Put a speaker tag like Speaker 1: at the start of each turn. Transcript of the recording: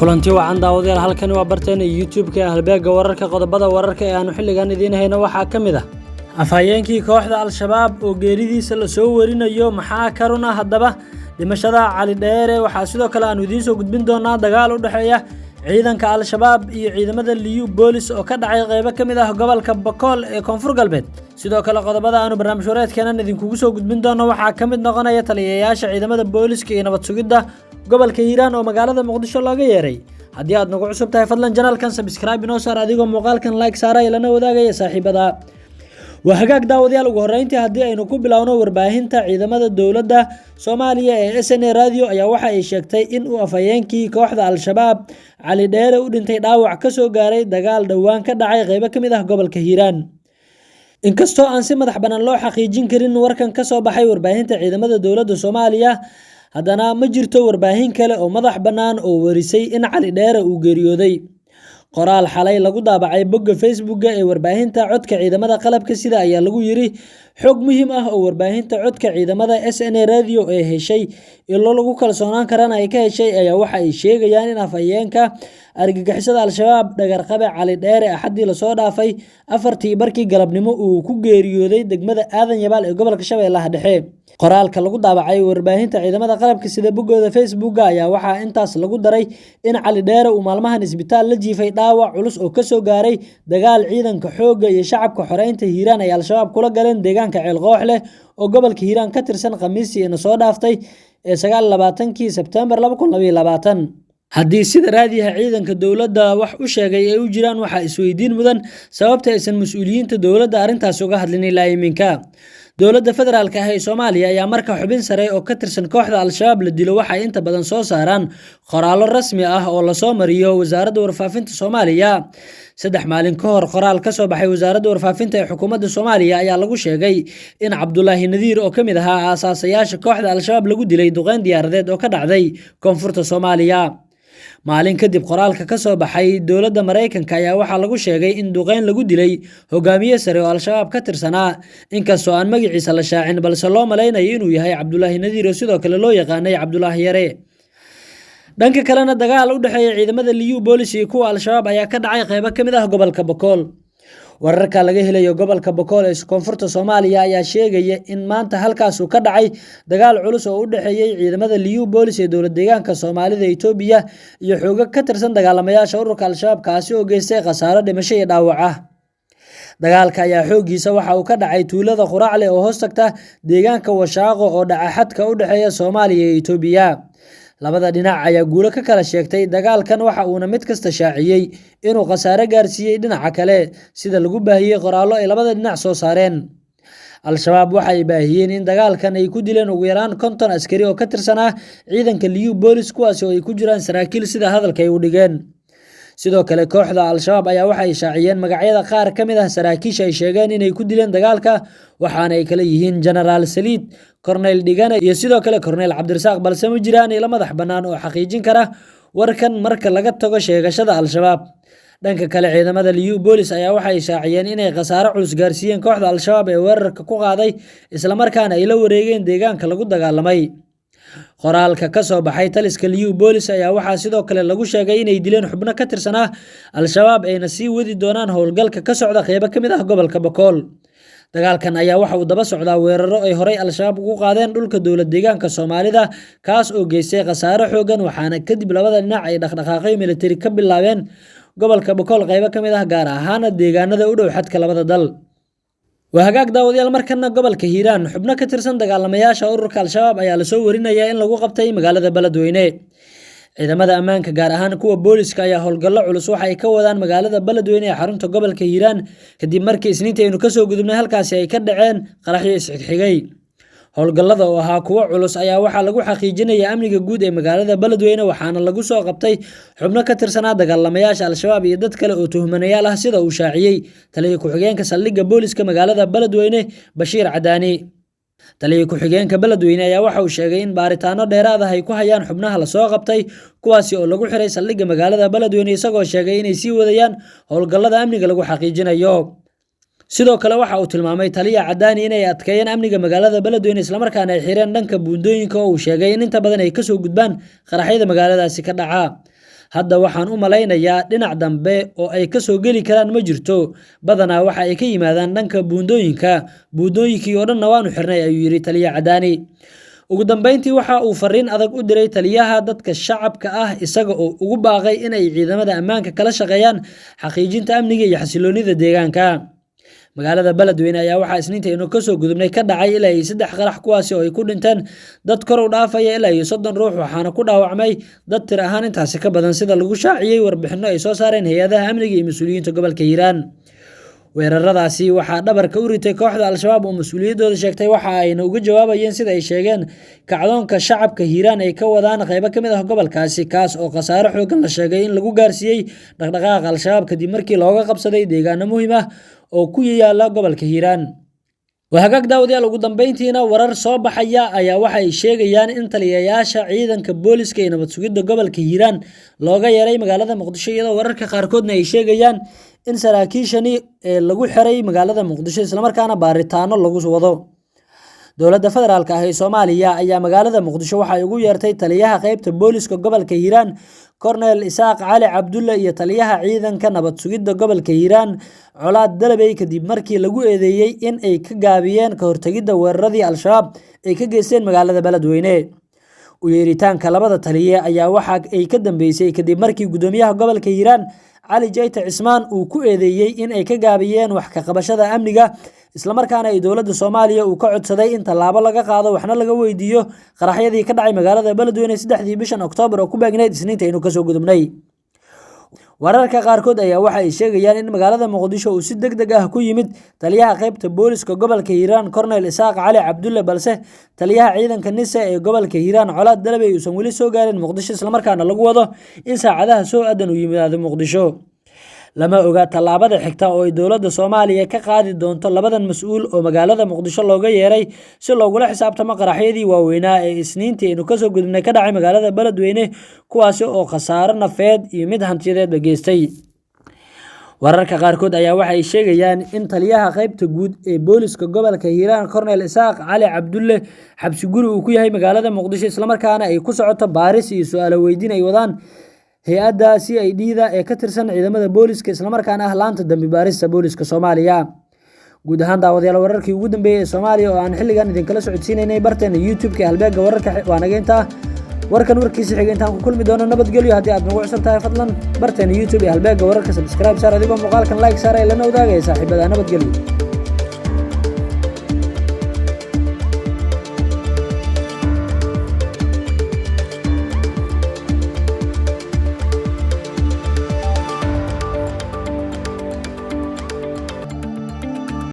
Speaker 1: kulanti wacan daawadayaal halkani waa barteena YouTube-ka halbeega wararka qodobada wararka ee aanu xilligan idiin hayno waxaa kamid ah afhayeenkii kooxda al-shabaab oo geeridiisa la soo warinayo maxaa karuna hadaba dhimashada Cali Dheere waxaa sidoo kale aanu idiin soo gudbin doonaa dagaal u dhaxeeya ciidanka al-shabaab iyo ciidamada liyu police oo ka dhacay qaybo kamid ah gobolka Bakool ee Koonfur Galbeed sidoo kale qodobada aanu barnaamij wareedkeena idinkugu soo gudbin doono waxaa kamid noqonaya taliyayaasha ciidamada booliska iyo nabad sugidda gobolka Hiiraan oo magaalada Muqdisho looga yeeray haddii aad nagu cusub tahay fadlan channelkan subscribe inoo saar adigoo muuqaalkan like saaray lana wadaagaya saaxiibada وهجاك داود يالو هرينتي هدي aynu ku bilowno warbaahinta ciidamada dawladda Soomaaliya ee SN Radio ayaa waxa ay sheegtay in uu afhayeenkii kooxda al-shabaab Cali Dheere u dhintay dhaawac ka soo gaaray dagaal dhawaan ka dhacay qaybo kamid ah gobolka Hiiraan inkastoo aan si madax banaan loo xaqiijin karin warkan ka soo baxay warbaahinta ciidamada dawladda Soomaaliya haddana ma jirto warbaahin kale oo madax banaan oo warisay in Cali Dheere uu geeriyooday qoraal xalay lagu daabacay bogga Facebook ee warbaahinta codka ciidamada qalabka sida ayaa lagu yiri xog muhiim ah oo warbaahinta codka ciidamada SN Radio ee heshay ilo lagu kalsoonaan karana ay ka heshay ayaa waxa ay sheegayaan in afhayeenka argagixisada al-shabaab dhagarqabe Cali Dheere axadii la soo dhaafay afartii barkii galabnimo uu ku geeriyooday degmada Aadan Yabaal ee gobolka Shabeellaha Dhexe qoraalka lagu daabacay warbaahinta ciidamada qalabka sida boggooda Facebook ayaa waxa intaas lagu daray in Cali Dheere uu maalmahan isbitaal la jiifay dhaawac culus oo ka soo gaaray dagaal ciidanka xoogga iyo shacabka xoreynta Hiiraan ay al-shabaab kula galeen deegaanka Ceel Qooxle oo gobolka Hiiraan ka tirsan Khamiistii ee soo dhaaftay ee 29kii Sebtembar 2022 haddii sida raadiyaha ciidanka dawladda wax u sheegay ay u jiraan waxa isweydiin mudan sababta aysan mas'uuliyiinta dawladda arintaas uga hadlin ilaa iminka dawladda federaalka ah ee Soomaaliya ayaa marka xubin sare oo ka tirsan kooxda al-shabaab la dilo waxa inta badan soo saaraan qoraallo rasmi ah oo la soo mariyo wasaaradda warfaafinta Soomaaliya saddex maalin ka hor qoraal ka soo baxay wasaaradda warfaafinta ee xukuumadda Soomaaliya ayaa lagu sheegay in Cabdullaahi Nadiir oo kamid ahaa aasaasyaasha kooxda al-shabaab lagu dilay duqeyn diyaaradeed oo ka dhacday koonfurta Soomaaliya maalin kadib qoraalka ka soo baxay dawladda Mareykanka ayaa waxa lagu sheegay in duqeyn lagu dilay hogaamiye sare oo al-shabaab ka tirsanaa inkastoo aan magaciisa la shaacin balse loo maleynayo inuu yahay Cabdullaahi Nadiir oo sidoo kale loo yaqaanay Cabdullaahi Yare dhanka kalena dagaal u dhaxeeya ciidamada liyu police iyo kuwa al-shabaab ayaa ka dhacay qaybo kamid ah gobolka Bakool wararka laga helayo gobolka Bakool ee koonfurta Soomaaliya ayaa sheegaya in maanta halkaas uu ka dhacay dagaal culus oo u dhaxeeyay ciidamada liyu police ee dawlad deegaanka Soomaalida Itoobiya iyo xoogag ka tirsan dagaalamayaasha ururka al-shabaab kaasi oo geystay khasaaro dhimasho iyo dhaawac ah dagaalka ayaa xoogiisa waxa uu ka dhacay tuulada Quracle oo hoos tagta deegaanka Washaaqo oo dhaca xadka u dhaxeeya Soomaaliya iyo Itoobiya labada dhinac ayaa guulo ka kala sheegtay dagaalkan waxa uuna mid kasta shaaciyay inuu khasaare gaarsiiyay dhinaca kale sida lagu baahiyay qoraallo ay labada dhinac soo saareen al-shabaab waxa ay baahiyeen in dagaalkan ay ku dileen ugu yaraan 50 askari oo ka tirsanaa ciidanka liyu police kuwaas oo ay ku jiraan saraakiil sida hadalka ay u dhigeen sidoo kale kooxda al-shabaab ayaa waxa ay shaaciyeen magacyada qaar kamid ah saraakiisha ay sheegeen inay ku dileen dagaalka waxaana ay kala yihiin General Saliid Cornel Digana iyo sidoo kale Cornel Cabdirasaaq balse ma jiraan ila madax banaan oo xaqiijin kara warkan marka laga tago sheegashada al-shabaab dhanka kale ciidamada liyu police ayaa waxa ay shaaciyeen inay khasaaro culus gaarsiiyeen kooxda al-shabaab ee weerarka ku qaaday isla markaana ay la wareegeen deegaanka lagu dagaalamay qoraalka ka soo baxay taliska liyu police ayaa waxa sidoo kale lagu sheegay inay dileen xubno ka tirsanaa al-shabaab ayna sii wadi doonaan howlgalka ka socda qaybo kamid ah gobolka Bakool dagaalkan ayaa waxa uu daba socdaa weeraro ay horay al-shabaab ugu qaadeen dhulka dawlad deegaanka Soomaalida kaas oo geystay khasaaro xoogan waxaana kadib labada dhinac ay dhaqdhaqaaqyo military ka bilaabeen gobolka Bakool qaybo kamid ah gaar ahaan deegaanada u dhow xadka labada dal وهجاك داود يال مركنا قبل كهيران حبنا كتير سند قال لما ياشا أورك الشباب أيال سوورين يا إن لقوا قبتي مقالة بلد وينه إذا ماذا أمان كجارهان كوا بوليس كيا هول قلع على سوحة يكودان مقالة بلد وينه حرمته قبل كهيران كدي مركز سنين إنه كسو قدمنا هالكاسي يكدعين قرح يسعد حجي howlgallada oo ahaa kuwa culus ayaa waxa lagu xaqiijinayay amniga guud ee magaalada Beledweyne waxaana lagu soo qabtay xubno ka tirsanaa dagaalamayaasha al-shabaab iyo dad kale oo tuhmanayaal ah sida uu shaaciyay taliye ku-xigeenka saldhigga booliska magaalada Beledweyne Bashiir Cadaani taliye ku-xigeenka Beledweyne ayaa waxa uu sheegay in baaritaano dheeraad ah ay ku hayaan xubnaha la soo qabtay kuwaasi oo lagu xiray saldhigga magaalada Beledweyne isagoo sheegay inay sii wadayaan howlgallada amniga lagu xaqiijinayo sidoo kale waxa uu tilmaamay taliya Cadaani inay adkeeyeen amniga magaalada Beledweyne isla markaana ay xireen dhanka buundooyinka oo uu sheegay in inta badan ay ka soo gudbaan qaraxyada magaaladaasi ka dhaca hadda waxaan u malaynayaa dhinac dambe oo ay ka soo geli karaan ma jirto, badanaa waxa ay ka yimaadaan dhanka buundooyinkii oo dhanna waanu xirnay ayuu yidhi taliya Cadaani. ugu dambeyntii waxa uu fariin adag u diray taliyaha dadka shacabka ah isaga oo ugu baaqay inay ciidamada ammaanka kala shaqeeyaan xaqiijinta amniga iyo xasiloonida deegaanka. magaalada Beledweyne ayaa waxaa Isniintii ka soo gudubnay ka dhacay ilaa 3 qarax kuwaasi oo ay ku dhinteen dad kor u dhaafaya ilaa 30 ruux waxaana ku dhaawacmay dad tir ahaan intaasi ka badan sida lagu shaaciyay warbixino ay soo saareen hay'adaha amniga iyo mas'uuliyiinta gobolka Hiiraan. weeraradaasi waxaa dhabarka u ritay kooxda Al-Shabaab oo mas'uuliyadooda sheegtay waxa ayna uga jawaabayeen sida ay sheegeen kacdoonka shacabka Hiiraan ay ka wadaan qaybo ka mid ah gobolkaasi kaas oo khasaare xooggan la sheegay in lagu gaarsiiyay dhaqdhaqaaqa Al-Shabaab kadib markii looga qabsaday deegaano muhiim ah oo ku yaala gobolka Hiiraan. wahagaag daawadayaal ugu dambeyntiina warar soo baxaya ayaa waxa ay sheegayaan in taliyayaasha ciidanka booliska ee nabad sugidda gobolka Hiiraan looga yeeray magaalada Muqdisho iyadoo wararka qaarkoodna ay sheegayaan in saraakiishani lagu xiray magaalada Muqdisho isla markaana baaritaano lagu wado. dowladda federaalka ah ee Soomaaliya ayaa magaalada Muqdisho waxa ay ugu yeertay taliyaha qaybta booliska gobolka Hiiraan Cornel Isaaq Cali Cabdulle iyo taliyaha ciidanka nabad sugidda gobolka Hiiraan Colaad Dalabey kadib markii lagu eedeeyay in ay ka gaabiyeen ka hortagidda weeraradii Al-Shabaab ay ka geysteen magaalada Beledweyne. u yeeritaanka labada taliye ayaa waxa ay ka dambeysay kadib markii gudoomiyaha gobolka Hiiraan Cali Jayte Cismaan uu ku eedeeyay in ay ka gaabiyeen wax ka qabashada amniga isla markaana ay dowladda Soomaaliya uu ka codsaday in tallaabo laga qaado waxna laga weydiiyo qaraxyadii ka dhacay magaalada Beledweyne 3 bishan Oktoobar oo ku beegnayd Isniintii ka soo gudubnay. wararka qaarkood ayaa waxa ay sheegayaan in magaalada Muqdisho uu si degdeg ah ku yimid taliyaha qaybta booliska gobolka Hiiraan Cornel Isaaq Cali Cabdulle balse taliyaha ciidanka NISA ee gobolka Hiiraan Colaad Dalabey uusan weli soo gaarin Muqdisho isla markaana lagu wado in saacadaha soo aadan u yimaado Muqdisho. lama oga tallaabada xigta oo ay dowladda Soomaaliya ka qaadi doonto labadan mas'uul oo magaalada Muqdisho looga yeeray si loogula xisaabtamo qaraxyadii waaweynaa ee Isniintii ka soo gudubnay ka dhacay magaalada Beledweyne kuwaasi oo khasaare nafeed iyo mid hantiyadeed geystay. wararka qaarkood ayaa waxa ay sheegayaan in taliyaha qaybta guud ee booliska gobolka Hiiraan Cornel Isaaq Cali Cabdulle xabsi guri uu ku yahay magaalada Muqdisho isla markaana ay ku socoto baaris iyo su'aalo weydiin ay wadaan hay'adda CID-da ee ka tirsan ciidamada booliska isla markaana ah laanta dambi baarista booliska Soomaaliya. guud ahaan daawadayaal wararkii ugu dambeeyay ee Soomaaliya oo aan xilligan idin kala socodsiinaynay barteena YouTube-ka halbeega wararka waa nageynta warkan warkiisa xigay intaan ku kulmi doono nabadgelyo. haddii aad nagu cusub tahay fadlan barteena YouTube ee halbeega wararka subscribe saar adigoo muuqaalkan like saar ee lana wadaagaya saaxiibada nabadgelyo.